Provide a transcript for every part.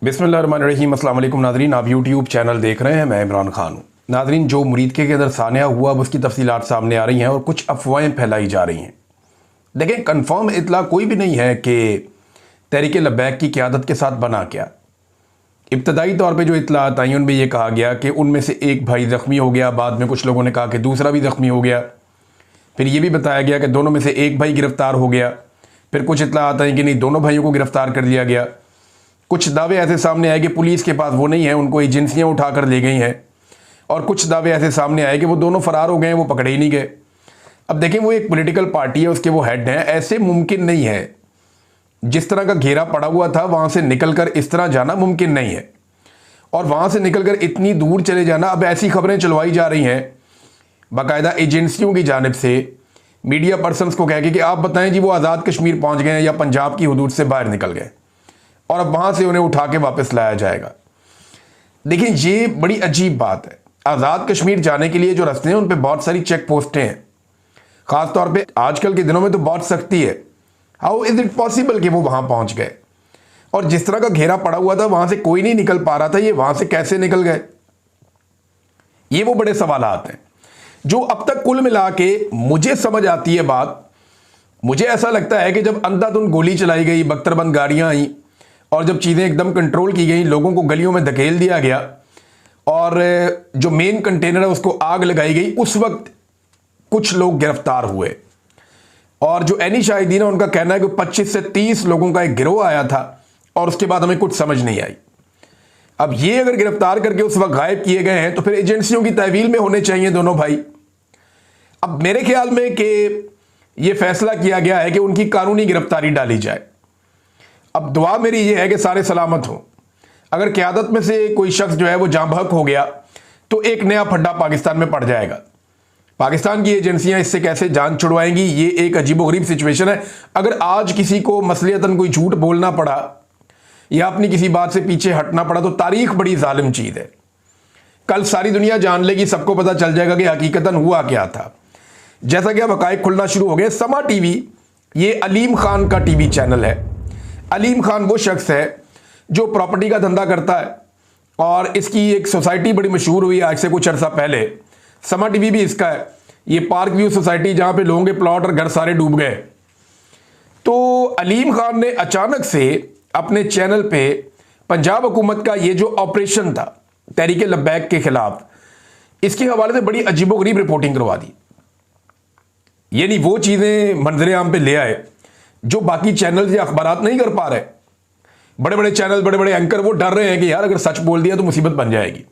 बिस्मिल्लाहिर्रहमानिर्रहीम। अस्सलाम वालेकुम नाज़रीन, आप यूट्यूब चैनल देख रहे हैं, मैं इमरान खान हूँ। नाज़रीन, जो मुरीदके के अंदर सानिया हुआ अब उसकी तफसीलात सामने आ रही हैं और कुछ अफवाहें फैलाई जा रही हैं। देखें, कन्फर्म इतला कोई भी नहीं है कि तहरीक लब्बैक की क़यादत के साथ बना क्या। इब्तदाई तौर पर जो इतलात आई उनमें यह कहा गया कि उनमें से एक भाई ज़ख्मी हो गया, बाद में कुछ लोगों ने कहा कि दूसरा भी ज़ख्मी हो गया, फिर ये भी बताया गया कि दोनों में से एक भाई गिरफ़्तार हो गया, फिर कुछ इतलात आई कि नहीं, दोनों भाइयों को गिरफ़्तार कर लिया गया। कुछ दावे ऐसे सामने आए कि पुलिस के पास वो नहीं है, उनको एजेंसियां उठा कर ले गई हैं, और कुछ दावे ऐसे सामने आए कि वो दोनों फरार हो गए हैं, वो पकड़े ही नहीं गए। अब देखें, वो एक पॉलिटिकल पार्टी है, उसके वो हेड हैं, ऐसे मुमकिन नहीं है। जिस तरह का घेरा पड़ा हुआ था वहाँ से निकलकर इस तरह जाना मुमकिन नहीं है, और वहाँ से निकलकर इतनी दूर चले जाना। अब ऐसी खबरें चलवाई जा रही हैं बाकायदा एजेंसियों की जानिब से, मीडिया पर्सनस को कह के कि आप बताएं जी वो आज़ाद कश्मीर पहुँच गए हैं या पंजाब की हदूद से बाहर निकल गए, और अब वहाँ से उन्हें उठा के वापस लाया जाएगा। देखिए, ये बड़ी अजीब बात है। आज़ाद कश्मीर जाने के लिए जो रास्ते हैं उन पे बहुत सारी चेक पोस्टें हैं, ख़ास तौर पे आजकल के दिनों में तो बहुत सख्ती है। हाउ इज़ इट पॉसिबल कि वो वहाँ पहुँच गए, और जिस तरह का घेरा पड़ा हुआ था वहाँ से कोई नहीं निकल पा रहा था, ये वहाँ से कैसे निकल गए? ये वो बड़े सवालात हैं जो अब तक कुल मिला के मुझे समझ आती है बात। मुझे ऐसा लगता है कि जब अंधाधुंध गोली चलाई गई, बख्तरबंद गाड़ियाँ आई, और जब चीज़ें एकदम कंट्रोल की गई, लोगों को गलियों में धकेल दिया गया और जो मेन कंटेनर है उसको आग लगाई गई, उस वक्त कुछ लोग गिरफ्तार हुए। और जो एनी शाहिदीन है उनका कहना है कि 25 से 30 लोगों का एक गिरोह आया था, और उसके बाद हमें कुछ समझ नहीं आई। अब ये अगर गिरफ्तार करके उस वक्त गायब किए गए हैं तो फिर एजेंसियों की तहवील में होने चाहिए दोनों भाई। अब मेरे ख्याल में कि ये फैसला किया गया है कि उनकी कानूनी गिरफ्तारी डाली जाए। अब दुआ मेरी ये है कि सारे सलामत हों। अगर क़यादत में से कोई शख्स जो है वो जाँ बहक हो गया तो एक नया फड्डा पाकिस्तान में पड़ जाएगा। पाकिस्तान की एजेंसियां इससे कैसे जान छुड़वाएंगी, ये एक अजीबोगरीब सिचुएशन है। अगर आज किसी को मसलियतन कोई झूठ बोलना पड़ा या अपनी किसी बात से पीछे हटना पड़ा तो तारीख बड़ी जालिम चीज़ है। कल सारी दुनिया जान लेगी, सबको पता चल जाएगा कि हकीकतन हुआ क्या था। जैसा कि अब हकायक खुलना शुरू हो गए। समा टीवी, ये अलीम खान का टीवी चैनल है। अलीम खान वो शख्स है जो प्रॉपर्टी का धंधा करता है, और इसकी एक सोसाइटी बड़ी मशहूर हुई आज से कुछ अर्सा पहले। समा टीवी भी इसका है। ये पार्क व्यू सोसाइटी जहाँ पे लोगों के प्लॉट और घर सारे डूब गए। तो अलीम खान ने अचानक से अपने चैनल पे पंजाब हुकूमत का ये जो ऑपरेशन था तहरीक लब्बैक के खिलाफ, इसके हवाले से बड़ी अजीबोगरीब रिपोर्टिंग करवा दी। यानी वो चीज़ें मंजरे आम पे ले आए जो बाकी चैनल या अखबारात नहीं कर पा रहे। बड़े बड़े चैनल, बड़े बड़े एंकर वो डर रहे हैं कि यार अगर सच बोल दिया तो मुसीबत बन जाएगी।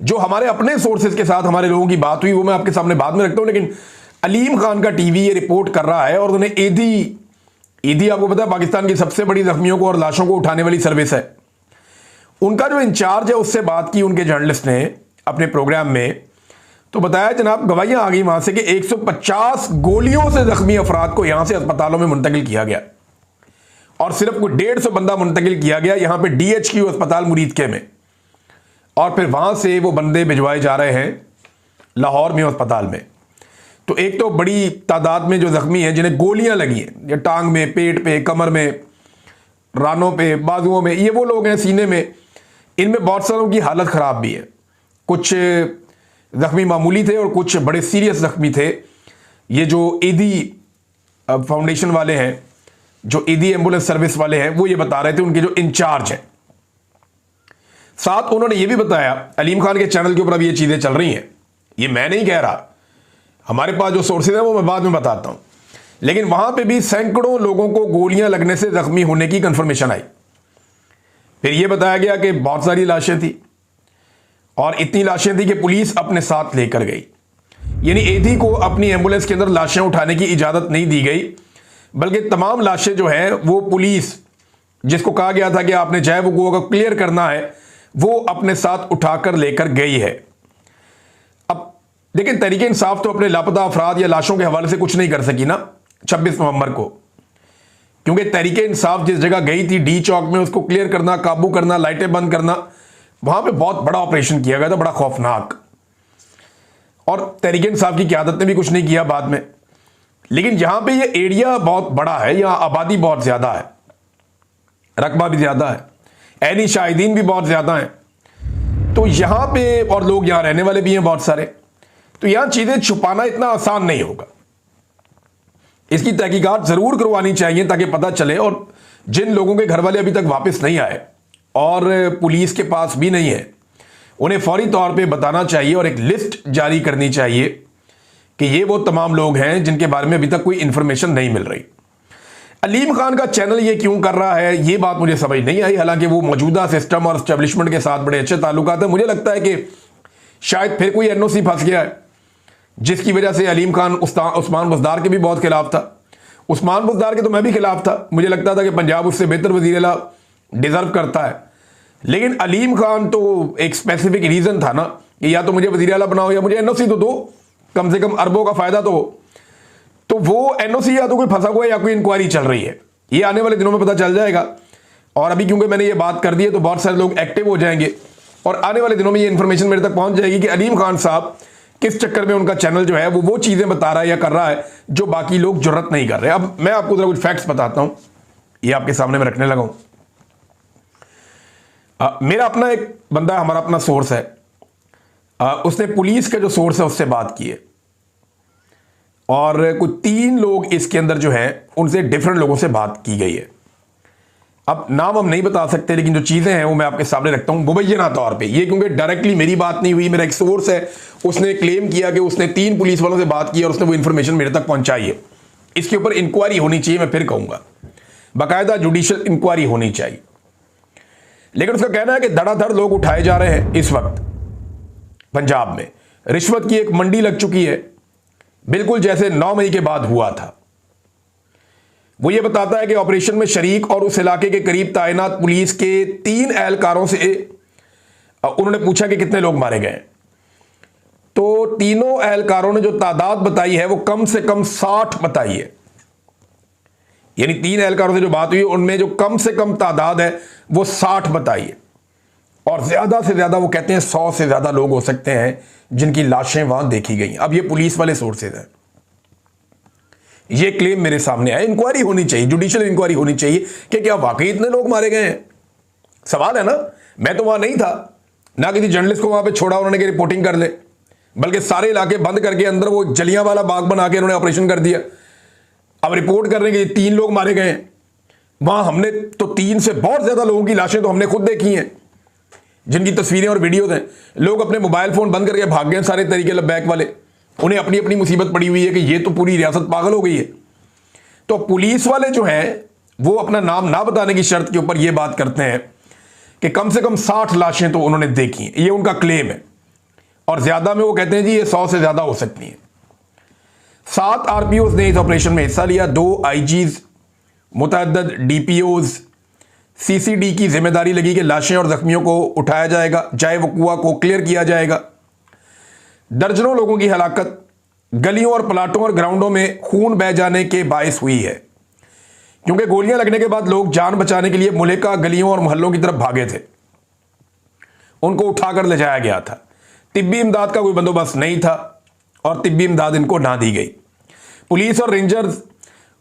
जो हमारे अपने सोर्सेज के साथ हमारे लोगों की बात हुई वो मैं आपके सामने बाद में रखता हूं, लेकिन अलीम खान का टीवी ये रिपोर्ट कर रहा है, और उन्हें ईदी आपको पता है पाकिस्तान की सबसे बड़ी जख्मियों को और लाशों को उठाने वाली सर्विस है। उनका जो इंचार्ज है उससे बात की उनके जर्नलिस्ट ने अपने प्रोग्राम में, तो बताया जनाब गवाहियां आ गई वहां से कि 150 गोलियों से जख्मी अफराद को यहां से अस्पतालों में मुंतकिल किया गया, और सिर्फ कोई 150 बंदा मुंतकिल किया गया यहां पे DHQ अस्पताल मुरीदके में, और फिर वहां से वो बंदे भिजवाए जा रहे हैं लाहौर में अस्पताल में। तो एक तो बड़ी तादाद में जो जख्मी हैं जिन्हें गोलियां लगी हैं, ये टांग में, पेट पे, कमर में, रानों पे, बाजुओं में, ये वो लोग हैं सीने में। इनमें बहुत सारों की हालत खराब भी है। कुछ जख्मी मामूली थे और कुछ बड़े सीरियस जख्मी थे। ये जो ईदी फाउंडेशन वाले हैं, जो ईदी एम्बुलेंस सर्विस वाले हैं, वो ये बता रहे थे, उनके जो इंचार्ज हैं। साथ उन्होंने ये भी बताया, अलीम खान के चैनल के ऊपर अब ये चीज़ें चल रही हैं, ये मैं नहीं कह रहा, हमारे पास जो सोर्सेज हैं वो मैं बाद में बताता हूं, लेकिन वहां पे भी सैकड़ों लोगों को गोलियां लगने से जख्मी होने की कंफर्मेशन आई। फिर यह बताया गया कि बहुत सारी लाशें थी, और इतनी लाशें थी कि पुलिस अपने साथ लेकर गई। यानी ईदी को अपनी एम्बुलेंस के अंदर लाशें उठाने की इजाजत नहीं दी गई, बल्कि तमाम लाशें जो हैं वो पुलिस, जिसको कहा गया था कि आपने चाहे वो को क्लियर करना है, वो अपने साथ उठाकर लेकर गई है। अब देखिए, तहरीक इंसाफ तो अपने लापता अफराद या लाशों के हवाले से कुछ नहीं कर सकी ना 26 नवंबर को, क्योंकि तहरीक इंसाफ जिस जगह गई थी डी चौक में, उसको क्लियर करना, काबू करना, लाइटें बंद करना, वहां पे बहुत बड़ा ऑपरेशन किया गया था, बड़ा खौफनाक। और तहरीक इंसाफ की क़यादत ने भी कुछ नहीं किया बाद में। लेकिन यहां पे ये एरिया बहुत बड़ा है, यहां आबादी बहुत ज्यादा है, रकबा भी ज्यादा है, ऐनी शाहिदीन भी बहुत ज़्यादा हैं, तो यहाँ पे और लोग यहाँ रहने वाले भी हैं बहुत सारे, तो यहाँ चीज़ें छुपाना इतना आसान नहीं होगा। इसकी तहकीकात ज़रूर करवानी चाहिए ताकि पता चले, और जिन लोगों के घर वाले अभी तक वापस नहीं आए और पुलिस के पास भी नहीं है, उन्हें फौरी तौर पे बताना चाहिए और एक लिस्ट जारी करनी चाहिए कि ये वो तमाम लोग हैं जिनके बारे में अभी तक कोई इंफॉर्मेशन नहीं मिल रही। अलीम खान का चैनल ये क्यों कर रहा है, ये बात मुझे समझ नहीं आई। हालांकि वो मौजूदा सिस्टम और एस्टेब्लिशमेंट के साथ बड़े अच्छे ताल्लुकात हैं। मुझे लगता है कि शायद फिर कोई एनओसी फंस गया है, जिसकी वजह से अलीम खान उस्मान बुज़दार के भी बहुत खिलाफ था। उस्मान बुज़दार के तो मैं भी खिलाफ था, मुझे लगता था कि पंजाब उससे बेहतर वज़ीर आला डिज़र्व करता है। लेकिन अलीम खान तो एक स्पेसिफिक रीज़न था ना कि या तो मुझे वज़ीर आला बनाओ या मुझे एनओसी तो दो, कम से कम अरबों का फ़ायदा तो हो। तो वो एनओसी या तो कोई फंसा हुआ है या कोई इंक्वायरी चल रही है, ये आने वाले दिनों में पता चल जाएगा। और अभी क्योंकि मैंने ये बात कर दी है तो बहुत सारे लोग एक्टिव हो जाएंगे और आने वाले दिनों में ये इन्फॉर्मेशन मेरे तक पहुंच जाएगी कि अलीम खान साहब किस चक्कर में उनका चैनल जो है वो चीज़ें बता रहा है या कर रहा है जो बाकी लोग जुर्रत नहीं कर रहे। अब मैं आपको जरा कुछ फैक्ट्स बताता हूं, ये आपके सामने में रखने लगा हूं। मेरा अपना एक बंदा, हमारा अपना सोर्स है, उसने पुलिस का जो सोर्स है उससे बात की है और कुछ 3 लोग इसके अंदर जो है उनसे डिफरेंट लोगों से बात की गई है। अब नाम हम नहीं बता सकते, लेकिन जो चीज़ें हैं वो मैं आपके सामने रखता हूं मुबैना तौर पे। ये क्योंकि डायरेक्टली मेरी बात नहीं हुई, मेरा एक सोर्स है, उसने क्लेम किया कि उसने 3 पुलिस वालों से बात की और उसने वो इन्फॉर्मेशन मेरे तक पहुंचाई है। इसके ऊपर इंक्वायरी होनी चाहिए, मैं फिर कहूंगा बाकायदा जुडिशियल इंक्वायरी होनी चाहिए। लेकिन उसका कहना है कि धड़ाधड़ लोग उठाए जा रहे हैं इस वक्त पंजाब में। रिश्वत की एक मंडी लग चुकी है, बिल्कुल जैसे 9 मई के बाद हुआ था। वो ये बताता है कि ऑपरेशन में शरीक और उस इलाके के करीब तैनात पुलिस के 3 एहलकारों से उन्होंने पूछा कि कितने लोग मारे गए, तो तीनों एहलकारों ने जो तादाद बताई है वो कम से कम 60 बताई है। यानी 3 एहलकारों से जो बात हुई उनमें जो कम से कम तादाद है वो 60 बताई है, और ज्यादा से ज्यादा वो कहते हैं 100 से ज्यादा लोग हो सकते हैं जिनकी लाशें वहां देखी गई। अब ये पुलिस वाले सोर्सेज हैं, ये क्लेम मेरे सामने आया। इंक्वायरी होनी चाहिए, जुडिशियल इंक्वायरी होनी चाहिए कि क्या वाकई इतने लोग मारे गए हैं। सवाल है ना, मैं तो वहां नहीं था, ना किसी जर्नलिस्ट को वहां पे छोड़ा उन्होंने कि रिपोर्टिंग कर ले, बल्कि सारे इलाके बंद करके अंदर वो जलियांवाला बाग बना के उन्होंने ऑपरेशन कर दिया। अब रिपोर्ट कर रहे हैं कि 3 लोग मारे गए हैं। वहां हमने तो 3 से बहुत ज्यादा लोगों की लाशें तो हमने खुद देखी हैं, जिनकी तस्वीरें और वीडियोज हैं। लोग अपने मोबाइल फोन बंद करके भाग गए सारे तरीके लबैक वाले, उन्हें अपनी अपनी मुसीबत पड़ी हुई है कि ये तो पूरी रियासत पागल हो गई है। तो पुलिस वाले जो हैं वो अपना नाम ना बताने की शर्त के ऊपर ये बात करते हैं कि कम से कम 60 लाशें तो उन्होंने देखी हैं, ये उनका क्लेम है। और ज्यादा में वो कहते हैं जी ये 100 से ज्यादा हो सकती हैं। 7 आरपीओज ने इस ऑपरेशन में हिस्सा लिया, 2 आईजीज, मुतअद्दिद डीपीओज। सीसीडी की जिम्मेदारी लगी कि लाशें और जख्मियों को उठाया जाएगा, जाए वकुआ को क्लियर किया जाएगा। दर्जनों लोगों की हलाकत गलियों और प्लाटों और ग्राउंडों में खून बह जाने के बायस हुई है, क्योंकि गोलियां लगने के बाद लोग जान बचाने के लिए मुलेका गलियों और मोहल्लों की तरफ भागे थे। उनको उठाकर ले जाया गया था। तिब्बी इमदाद का कोई बंदोबस्त नहीं था और तिब्बी इमदाद इनको ना दी गई। पुलिस और रेंजर्स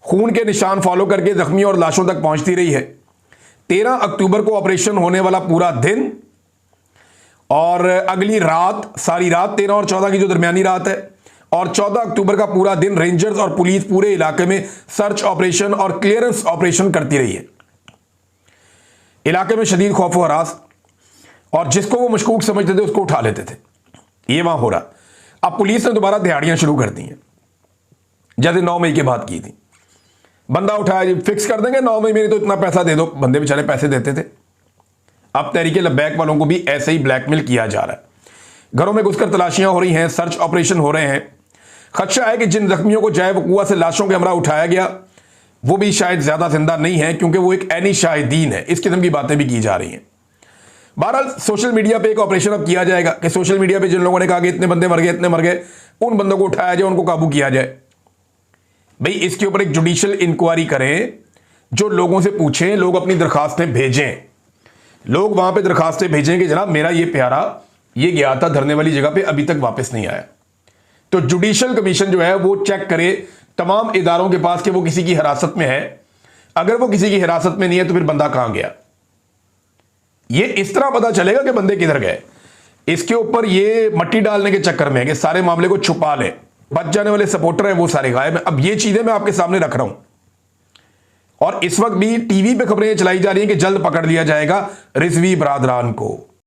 खून के निशान फॉलो करके जख्मियों और लाशों तक पहुंचती रही है। 13 अक्टूबर को ऑपरेशन होने वाला पूरा दिन और अगली रात, सारी रात 13 और 14 की जो दरमियानी रात है, और 14 अक्टूबर का पूरा दिन रेंजर्स और पुलिस पूरे इलाके में सर्च ऑपरेशन और क्लियरेंस ऑपरेशन करती रही है। इलाके में शदीद खौफ व हरास, और जिसको वो मशकूक समझते थे उसको उठा लेते थे। ये वहां हो रहा। अब पुलिस ने दोबारा दिहाड़ियां शुरू कर दी हैं, जैसे 9 मई के बाद की थी। बंदा उठाया जी, फिक्स कर देंगे 9 मई, मेरे तो इतना पैसा दे दो। बंदे बेचारे पैसे देते थे। अब तहरीके लब्बैक वालों को भी ऐसे ही ब्लैकमेल किया जा रहा है। घरों में घुसकर तलाशियां हो रही हैं, सर्च ऑपरेशन हो रहे हैं। खदशा है कि जिन जख्मियों को जाए वकुआ से लाशों के हमरा उठाया गया वो भी शायद ज्यादा जिंदा नहीं है, क्योंकि वो एक ऐनी शाहिदीन है। इस किस्म की बातें भी की जा रही हैं। बहरहाल सोशल मीडिया पे एक ऑपरेशन अब किया जाएगा कि सोशल मीडिया पे जिन लोगों ने कहा कि इतने बंदे मर गए, इतने मर गए, उन बंदों को उठाया जाए, उनको काबू किया जाए। भाई इसके ऊपर एक जुडिशियल इंक्वायरी करें, जो लोगों से पूछें, लोग अपनी दरखास्तें भेजें, लोग वहां पे दरखास्तें भेजें कि जनाब मेरा ये प्यारा ये गया था धरने वाली जगह पे, अभी तक वापस नहीं आया। तो जुडिशियल कमीशन जो है वो चेक करे तमाम इदारों के पास कि वो किसी की हिरासत में है। अगर वो किसी की हिरासत में नहीं है तो फिर बंदा कहां गया। ये इस तरह पता चलेगा कि बंदे किधर गए। इसके ऊपर ये मट्टी डालने के चक्कर में है कि सारे मामले को छुपा ले, बच जाने वाले सपोर्टर हैं वो सारे गायब हैं। अब ये चीजें मैं आपके सामने रख रहा हूं और इस वक्त भी टीवी पे खबरें चलाई जा रही हैं कि जल्द पकड़ लिया जाएगा रिजवी बरादरान को।